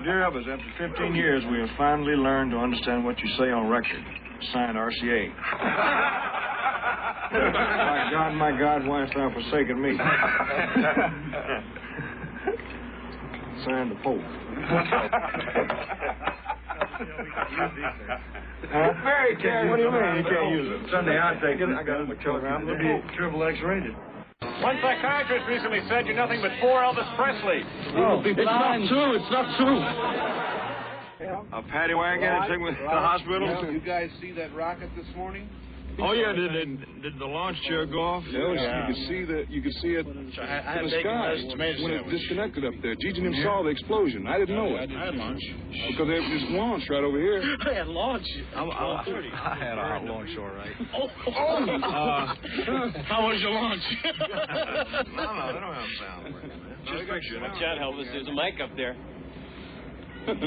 Speaker 15: Dear Elvis, after 15 years, we have finally learned to understand what you say on record. Signed, RCA. My God, why hast thou forsaken me? Signed, the Pope.
Speaker 13: Very good.
Speaker 15: What do you mean you can't use it?
Speaker 13: Sunday, I'll take it. I got it.
Speaker 15: I'm going to be triple X rated.
Speaker 16: One psychiatrist recently said you're nothing but poor Elvis Presley.
Speaker 15: Oh, it's not true. It's not true. A paddy wagon to take me to the hospital.
Speaker 16: You guys see that rocket this morning?
Speaker 15: Oh yeah, did the launch chair go off?
Speaker 16: Yeah.
Speaker 15: You could see it in the sky when it disconnected up there. Gigi and him saw the explosion. I didn't know it.
Speaker 16: I had lunch.
Speaker 15: Because they just launched right over here.
Speaker 16: I had lunch.
Speaker 15: I had a hot lunch, all right.
Speaker 16: How was your lunch?
Speaker 15: No, they don't have sound.
Speaker 16: Just picture
Speaker 10: Watch out, Elvis. There's a mic up there.
Speaker 16: That's why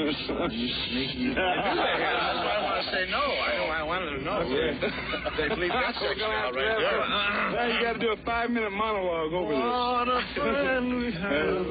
Speaker 16: I want to say no. I wanted to know. They believe that's out right there.
Speaker 15: Now you got to do a 5-minute monologue over this.
Speaker 16: What a friend we have.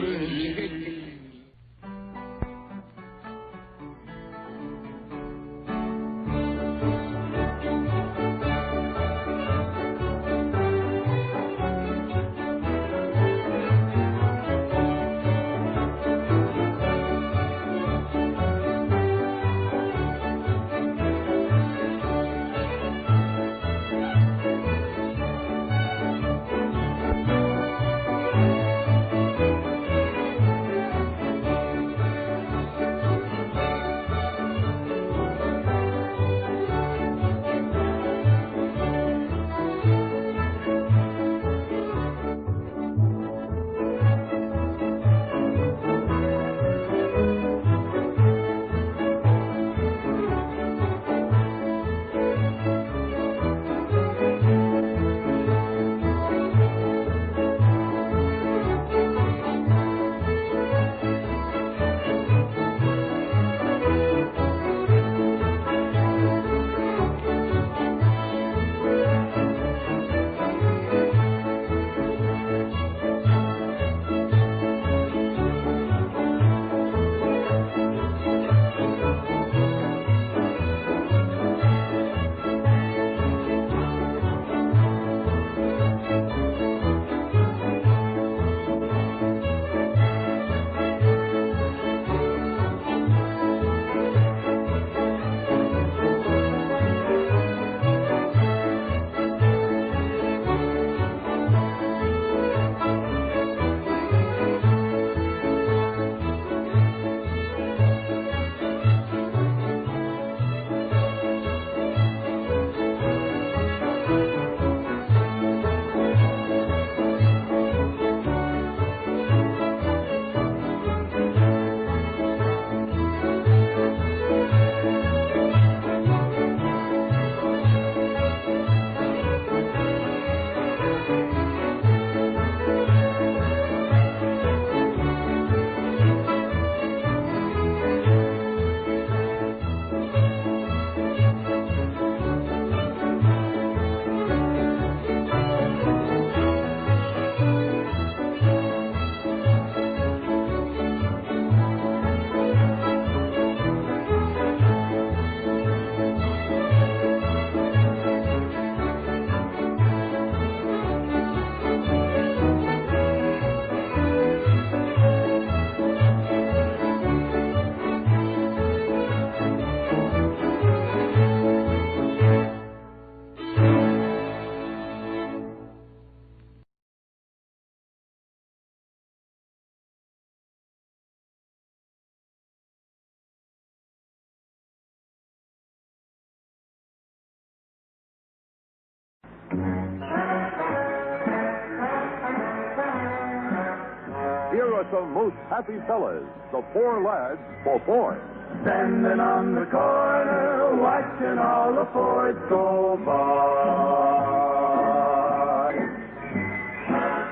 Speaker 29: Here are some most happy fellas, the four lads for Ford.
Speaker 27: Standing on the corner, watching all the Fords go by.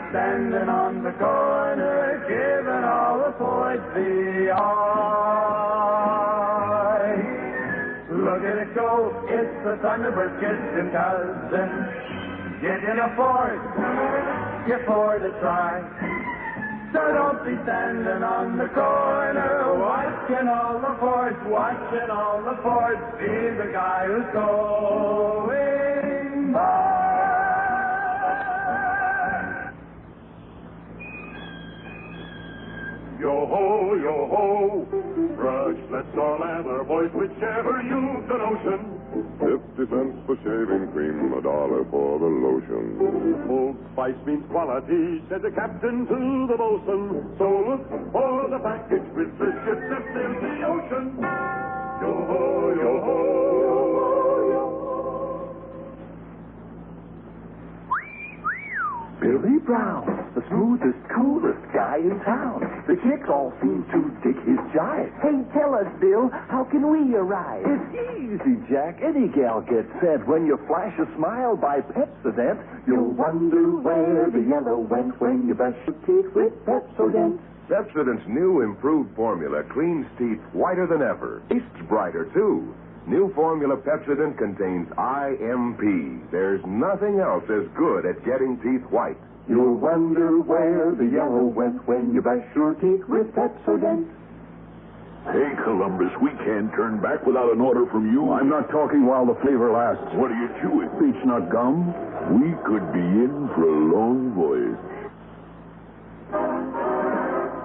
Speaker 27: Standing on the corner, giving all the Fords the eye. Look at it go, it's the Thunderbird kissing cousin. Get in a Ford, you Ford to try. So don't be standing on the corner, watching all the Fords, watching all the Fords. Be the guy who's going by.
Speaker 28: Yo-ho, yo-ho, brushlets or lather, boys, whichever you've the notion.
Speaker 29: 50 cents for shaving cream, $1 for the lotion.
Speaker 28: Old Spice means quality, said the captain to the bosun. So look for the package with the ship that fills the ocean. Yo-ho, yo-ho,
Speaker 27: Billy Brown, the smoothest, coolest guy in town. The chicks all seem to dig his jive. Hey, tell us, Bill, how can we arrive?
Speaker 29: It's easy, Jack. Any gal gets sent. When you flash a smile by Pepsodent,
Speaker 27: You'll wonder where the yellow went when you brush your teeth with Pepsodent.
Speaker 29: Pepsodent's new improved formula cleans teeth whiter than ever. Tastes brighter, too. New formula Pepsodent contains IMP. There's nothing else as good at getting teeth white.
Speaker 27: You'll wonder where the yellow went when you brush your teeth with Pepsodent.
Speaker 29: Hey, Columbus, we can't turn back without an order from you. I'm not talking while the flavor lasts. What are you chewing? Beach nut gum? We could be in for a long voyage.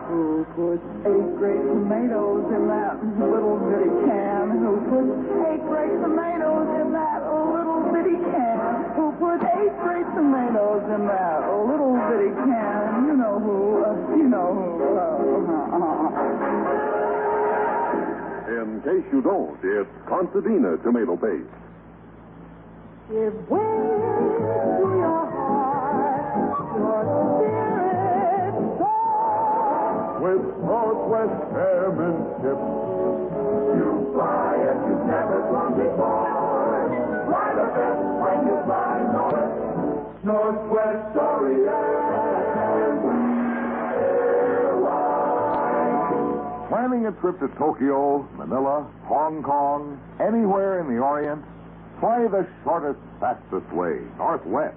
Speaker 27: Who put 8 great tomatoes in that little bitty can? Who put 8 great tomatoes in that little bitty can? Who put 8 great tomatoes in that little bitty can? You know who, you know who.
Speaker 29: In case you don't, it's Contadina tomato paste.
Speaker 27: Give way to your heart, your spirit soar.
Speaker 29: With Northwest Airman ships,
Speaker 27: You fly as you've never flown before. Fly the best when you fly north. Northwest Orient.
Speaker 29: planning a trip to Tokyo, Manila, Hong Kong, anywhere in the Orient, try the shortest, fastest way, Northwest.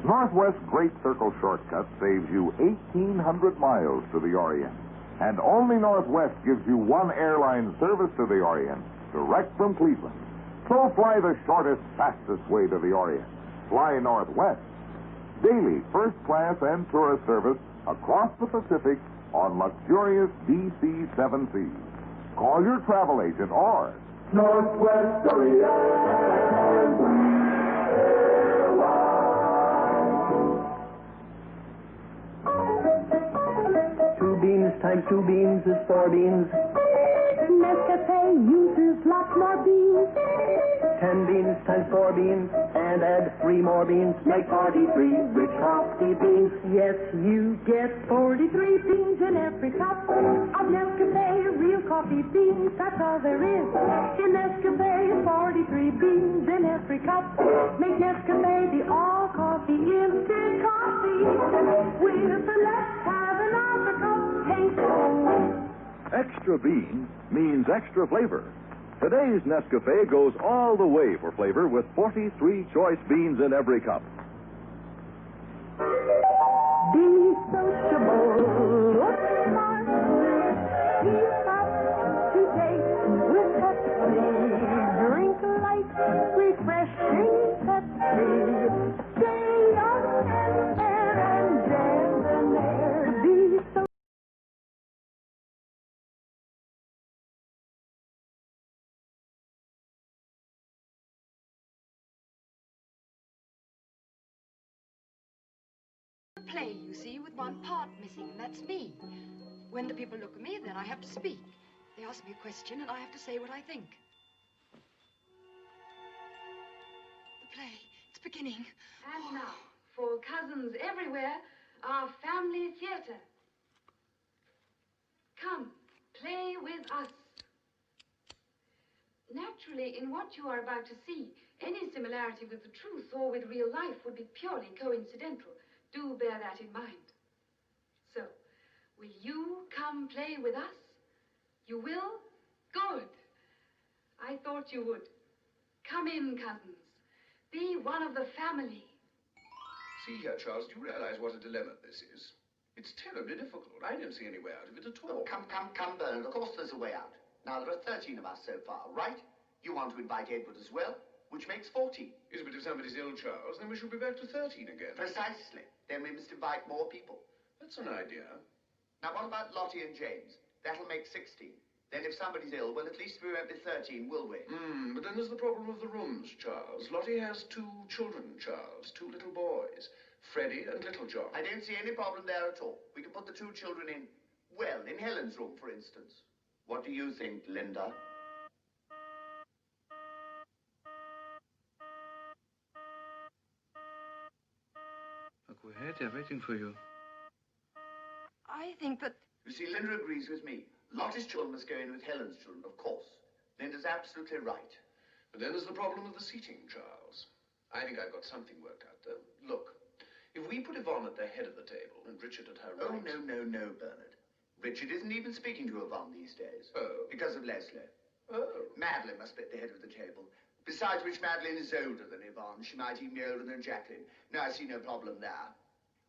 Speaker 29: Northwest Great Circle Shortcut saves you 1,800 miles to the Orient. And only Northwest gives you one airline service to the Orient, direct from Cleveland. So fly the shortest, fastest way to the Orient. Fly Northwest. Daily first class and tourist service across the Pacific on luxurious DC-7Cs. Call your travel agent or
Speaker 27: Northwest Orient. Two beans times 2 beans is 4 beans. Nescafe uses lots more beans. 10 beans times 4 beans and add 3 more beans make 43 rich coffee beans. Yes, you get 43 beans in every cup of Nescafe real coffee beans. That's all there is in Nescafe. 43 beans in every cup make Nescafe the all coffee instant coffee with the let's have another cup taste.
Speaker 29: extra bean means extra flavor. Today's Nescafe goes all the way for flavor with 43 choice beans in every cup.
Speaker 27: Be sociable, look smart, keep up to date with Pepsi. Drink light, refreshing Pepsi. Stay young and fair and debonair. Be so.
Speaker 2: Play, you see, with one part missing, and that's me. When the people look at me, then I have to speak. They ask me a question, and I have to say what I think. The play, it's It's beginning.
Speaker 8: And now, for cousins everywhere, our family theater. Come, play with us. Naturally, in what you are about to see, any similarity with the truth or with real life would be purely coincidental. Do bear that in mind. So, will you come play with us? You will? Good. I thought you would. Come in, cousins. Be one of the family.
Speaker 16: See here, Charles, do you realize what a dilemma this is? It's terribly difficult. I don't see any way out of it at all.
Speaker 11: Come, Bernard. Of course there's a way out. Now, there are 13 of us so far, right? You want to invite Edward as well, which makes 14.
Speaker 16: Yes, but if somebody's ill, Charles, then we should be back to 13 again.
Speaker 11: Precisely. Then we must invite more people.
Speaker 16: That's an idea.
Speaker 11: Now, what about Lottie and James? That'll make 16. Then if somebody's ill, well, at least we won't be 13, will we?
Speaker 16: But then there's the problem of the rooms, Charles. Lottie has 2 children, Charles, 2 little boys. Freddie and Little John.
Speaker 11: I don't see any problem there at all. We can put the 2 children in, well, in Helen's room, for instance. What do you think, Linda?
Speaker 5: Look, we're here, dear, waiting for you.
Speaker 2: I think that...
Speaker 11: You see, Linda agrees with me. Lottie's children must go in with Helen's children, of course. Linda's absolutely right.
Speaker 16: But then there's the problem of the seating, Charles. I think I've got something worked out, though. Look, if we put Ivonne at the head of the table and Richard at her right...
Speaker 11: Oh, no, Bernard. Richard isn't even speaking to Ivonne these days.
Speaker 16: Oh.
Speaker 11: Because of Leslie.
Speaker 16: Oh.
Speaker 11: Madeline must be at the head of the table. Besides which, Madeline is older than Ivonne. She might even be older than Jacqueline. No, I see no problem there.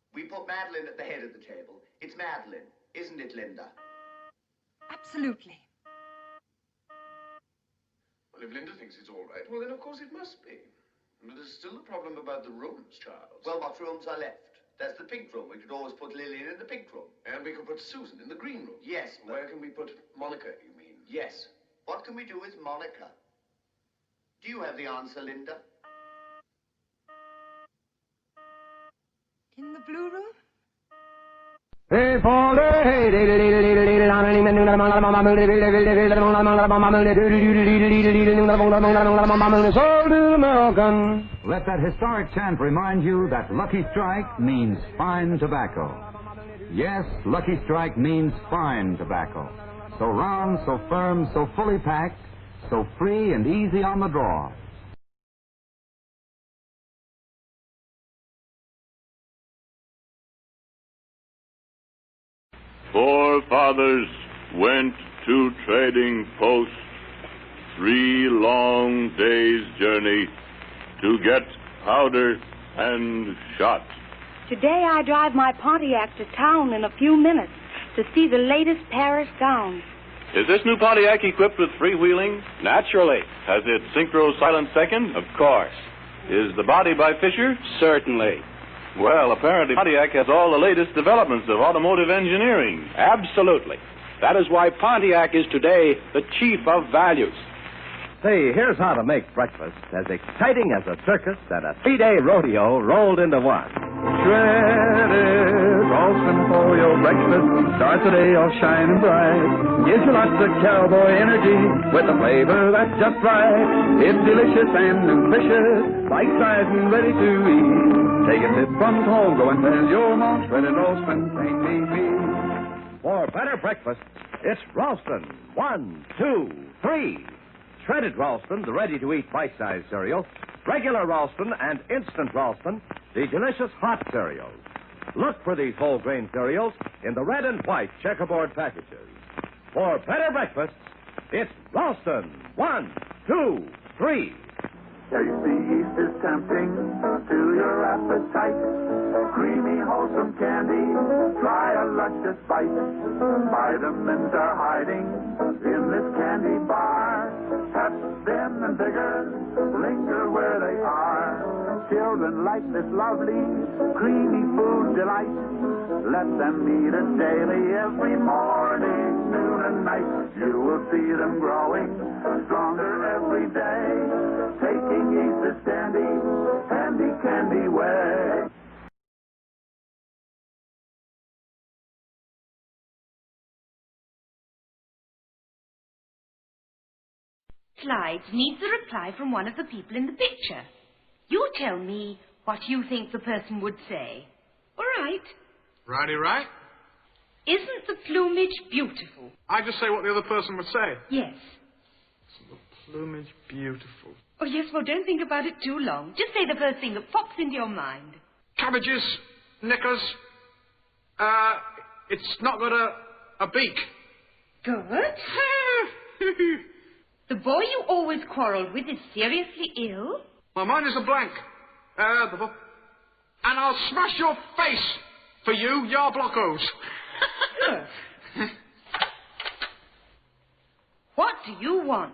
Speaker 11: We put Madeline at the head of the table. It's Madeline, isn't it, Linda?
Speaker 2: Absolutely.
Speaker 16: Well, if Linda thinks it's all right, well, then of course it must be. But there's still the problem about the rooms, Charles.
Speaker 11: Well, what rooms are left? There's the pink room. We could always put Lillian in the pink room.
Speaker 16: And we could put Susan in the green room.
Speaker 11: Yes, but...
Speaker 16: Where can we put Monica, you mean?
Speaker 11: Yes. What can we do with Monica? Do you have the answer, Linda?
Speaker 2: In the blue room?
Speaker 12: Let that historic chant remind you that Lucky Strike means fine tobacco. Yes, Lucky Strike means fine tobacco. So round, so firm, so fully packed, so free and easy on the draw.
Speaker 17: Forefathers went to trading post, 3 long days' journey to get powder and shot.
Speaker 3: Today I drive my Pontiac to town in a few minutes to see the latest Paris gowns.
Speaker 17: Is this new Pontiac equipped with freewheeling? Naturally. Has it synchro silent second? Of course. Is the body by Fisher? Certainly. Well, apparently Pontiac has all the latest developments of automotive engineering. Absolutely. That is why Pontiac is today the chief of values.
Speaker 4: Say, here's how to make breakfast as exciting as a circus and a 3-day rodeo rolled into one.
Speaker 5: Shredded Ralston for your breakfast. Start the day off shining bright. Gives you lots of cowboy energy with a flavor that's just right. It's delicious and nutritious, bite-sized and ready to eat. Take a sip from home, go and tell your mom. Shredded Ralston ain't need me.
Speaker 4: For better breakfast, it's Ralston. 1, 2, 3. Shredded Ralston, the ready-to-eat bite-sized cereal. Regular Ralston and instant Ralston, the delicious hot cereals. Look for these whole grain cereals in the red and white checkerboard packages. For better breakfast, it's Ralston. 1, 2, 3.
Speaker 28: Tasty yeast is tempting to your appetite. Creamy, wholesome candy, try a luscious bite. Vitamins are hiding in this candy bar. Pep, vim, and vigor linger where they are. Children like this lovely, creamy food delight. Let them eat it daily, every morning, noon, and night. You will see them growing stronger every day. Taking yeast is dandy, handy candy way.
Speaker 18: Clyde needs a reply from one of the people in the picture.
Speaker 6: You tell me what you think the person would say. All right.
Speaker 18: Righty, right?
Speaker 6: Isn't the plumage beautiful?
Speaker 18: I just say what the other person would say.
Speaker 6: Yes.
Speaker 18: The plumage beautiful.
Speaker 6: Oh, yes, well, don't think about it too long. Just say the first thing that pops into your mind.
Speaker 18: Cabbages, knickers. It's not got a beak.
Speaker 6: Good. The boy you always quarrelled with is seriously ill?
Speaker 18: Well, mine is a blank. And I'll smash your face for you, your blockos.
Speaker 6: Good. What do you want?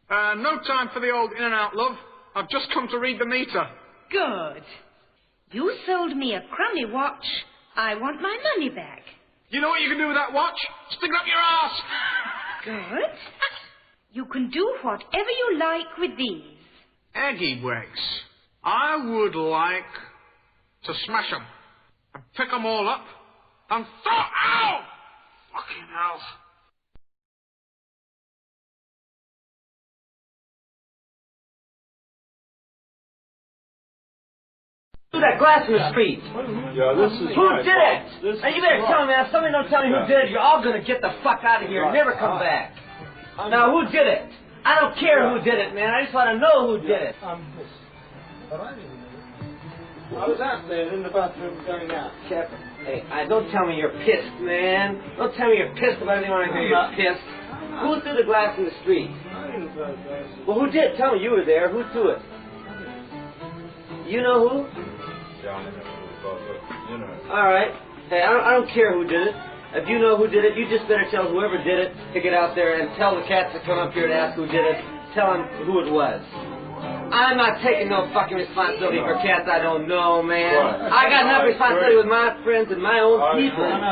Speaker 18: No time for the old in and out, love. I've just come to read the meter.
Speaker 6: Good. You sold me a crummy watch. I want my money back.
Speaker 18: You know what you can do with that watch? Stick it up your ass.
Speaker 6: Good. You can do whatever you like with these.
Speaker 18: Eggy Wags. I would like to smash them and pick them all up and throw... Ow! Fucking hell.
Speaker 1: Threw that glass in the street.
Speaker 15: Yeah, this is
Speaker 1: Who did it? Now, you better tell me. If somebody don't tell me who did it, you're all going to get the fuck out of here and never come back. Now, who did it? I don't care who did it, man. I just want to know who did it.
Speaker 19: I was out there in the bathroom going out.
Speaker 1: Captain, hey, don't tell me you're pissed, man. Don't tell me you're pissed about anything when I hear you're pissed. Who threw the glass in the street? Well, who did? Tell me you were there. Who threw it? You know who? All right. Hey, I don't care who did it. If you know who did it, you just better tell whoever did it to get out there and tell the cats to come up here to ask who did it. Tell them who it was. I'm not taking no fucking responsibility for cats I don't know, man. I got enough responsibility with my friends and my own people.